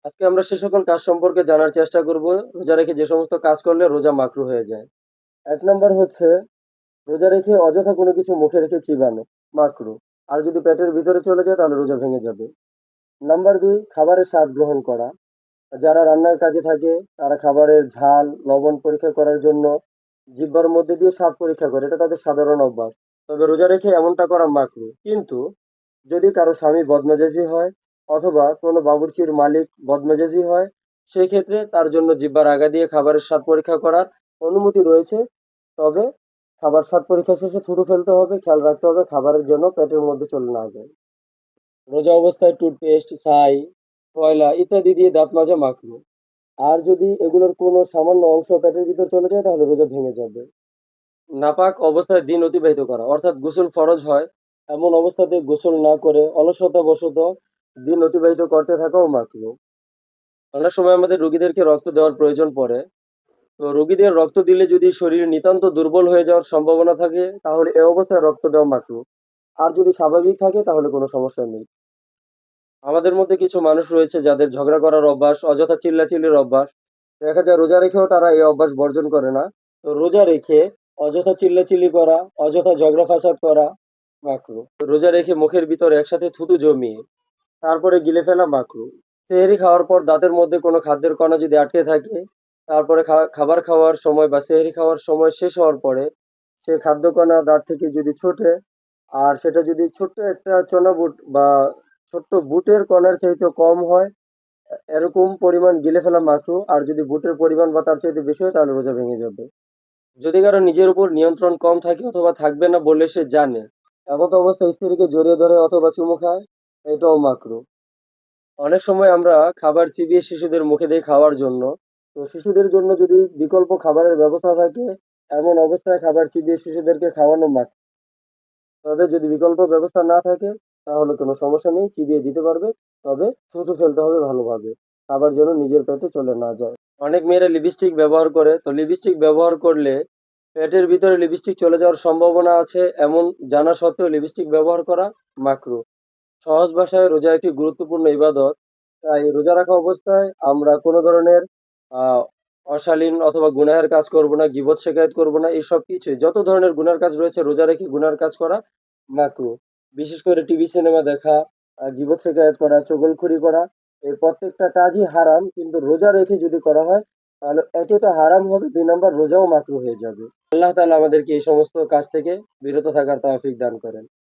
আজকে আমরা সে সকল কাজ সম্পর্কে জানার চেষ্টা করব রোজা রেখে যে সমস্ত কাজ করলে রোজা মাকরু হয়ে যায়। ১ নম্বর হচ্ছে রোজা রেখে অযথা কোনো কিছু মুখে রেখে চিবানো, মাকরু। আর যদি পেটের ভিতরে চলে যায় তাহলে রোজা ভেঙে যাবে। নাম্বার ২ খাবারের স্বাদ গ্রহণ করা। যারা রান্নার কাজে থাকে তারা খাবারের ঝাল, লবণ পরীক্ষা করার জন্য জিহ্বার মধ্যে দিয়ে স্বাদ পরীক্ষা করে। এটা তাদের সাধারণ অভ্যাস। তবে রোজা রেখে এমনটা করা মাকরু। কিন্তু যদি কারো স্বামী বদমেজাজি হয় অথবা কোনো বাবুর্চির মালিক বদমেজাজি হয়, সেই ক্ষেত্রে তার জন্য জিহ্বার আগা দিয়ে খাবারের স্বাদ পরীক্ষা করার অনুমতি রয়েছে। তবে খাবার স্বাদ পরীক্ষা শেষে থুথু ফেলতে হবে, খেয়াল রাখতে হবে খাবারের জন্য পেটের মধ্যে চলে না যায়। রোজা অবস্থায় টুথপেস্ট, ছাই, কয়লা ইত্যাদি দিয়ে দাঁত মাজা মাকরু। আর যদি এগুলোর কোনো সামান্য অংশ পেটের ভিতর চলে যায় তাহলে রোজা ভেঙে যাবে। নাপাক অবস্থায় দিন অতিবাহিত করা অর্থাৎ গোসল ফরজ হয় এমন অবস্থাতে গোসল না করে অলসতাবশত দিন অতিবাহিত করতে থাকাও মাকরু। অনেক সময় আমাদের রোগীদেরকে রক্ত দেওয়ার প্রয়োজন পড়ে। তো রোগীদের রক্ত দিলে যদি শরীর নিতান্ত দুর্বল হয়ে যাওয়ার সম্ভাবনা থাকে তাহলে এ অবস্থায় রক্ত দেওয়া মাকরু। আর যদি স্বাভাবিক থাকে তাহলে কোনো সমস্যা নেই। আমাদের মধ্যে কিছু মানুষ রয়েছে যাদের ঝগড়া করার অভ্যাস, অযথা চিল্লাচিল্লির অভ্যাস। দেখা যায় রোজা রেখেও তারা এই অভ্যাস বর্জন করে না। তো রোজা রেখে অযথা চিল্লাচিল্লি করা, অযথা ঝগড়া ফাসাদ করা মাকরু। রোজা রেখে মুখের ভিতর একসাথে থুতু জমিয়ে তারপরে গিলে ফেলা মাকরু। সেহরি খাওয়ার পর দাঁতের মধ্যে কোনো খাদ্যের কণা যদি আটকে থাকে, তারপরে খাবার খাওয়ার সময় বা সেহরি খাওয়ার সময় শেষ হওয়ার পরে সেই খাদ্য কণা দাঁত থেকে যদি ছোটে, আর সেটা যদি ছোট্ট একটা চনা বুট বা ছোট্ট বুটের কণার চাইতে কম হয়, এরকম পরিমাণ গিলে ফেলা মাকরু। আর যদি বুটের পরিমাণ বা তার চাইতে বেশি হয় তাহলে রোজা ভেঙে যাবে। যদি কারো নিজের উপর নিয়ন্ত্রণ কম থাকে অথবা থাকবে না বলে সে জানে, এমত অবস্থায় স্ত্রীকে জড়িয়ে ধরে অথবা চুমু খায়, এটাও মাকরু। অনেক সময় আমরা খাবার চিবিয়ে শিশুদের মুখে দিই খাওয়ার জন্য। তো শিশুদের জন্য যদি বিকল্প খাবারের ব্যবস্থা থাকে এমন অবস্থায় খাবার চিবিয়ে শিশুদেরকে খাওয়ানো মাকরু। তবে যদি বিকল্প ব্যবস্থা না থাকে তাহলে কোনো সমস্যা নেই, চিবিয়ে দিতে পারবে। তবে থুথু ফেলতে হবে ভালোভাবে, খাবার যেন নিজের পেটে চলে না যায়। অনেক মেয়েরা লিপস্টিক ব্যবহার করে, তো লিপস্টিক ব্যবহার করলে পেটের ভিতরে লিপস্টিক চলে যাওয়ার সম্ভাবনা আছে এমন জানা সত্ত্বেও লিপস্টিক ব্যবহার করা মাকরু। সহজ ভাষায় রোজা একটি গুরুত্বপূর্ণ ইবাদত। তাই রোজা রাখা অবস্থায় আমরা কোনো ধরনের আহ অশালীন অথবা গুনাহের কাজ করব না, গীবত শেখায়ত করব না, এইসব কিছুই যত ধরনের গুনার কাজ রয়েছে রোজা রেখে গুনার কাজ করা মাকরু। বিশেষ করে টিভি সিনেমা দেখা, গীবত শেখায়ত করা, চগলখড়ি করা, এই প্রত্যেকটা কাজই হারাম। কিন্তু রোজা রেখে যদি করা হয় তাহলে একে তো হারাম হবে, ২ নাম্বার রোজাও মাকরু হয়ে যাবে। আল্লাহ তাআলা আমাদেরকে এই সমস্ত কাজ থেকে বিরত থাকার তৌফিক দান করেন।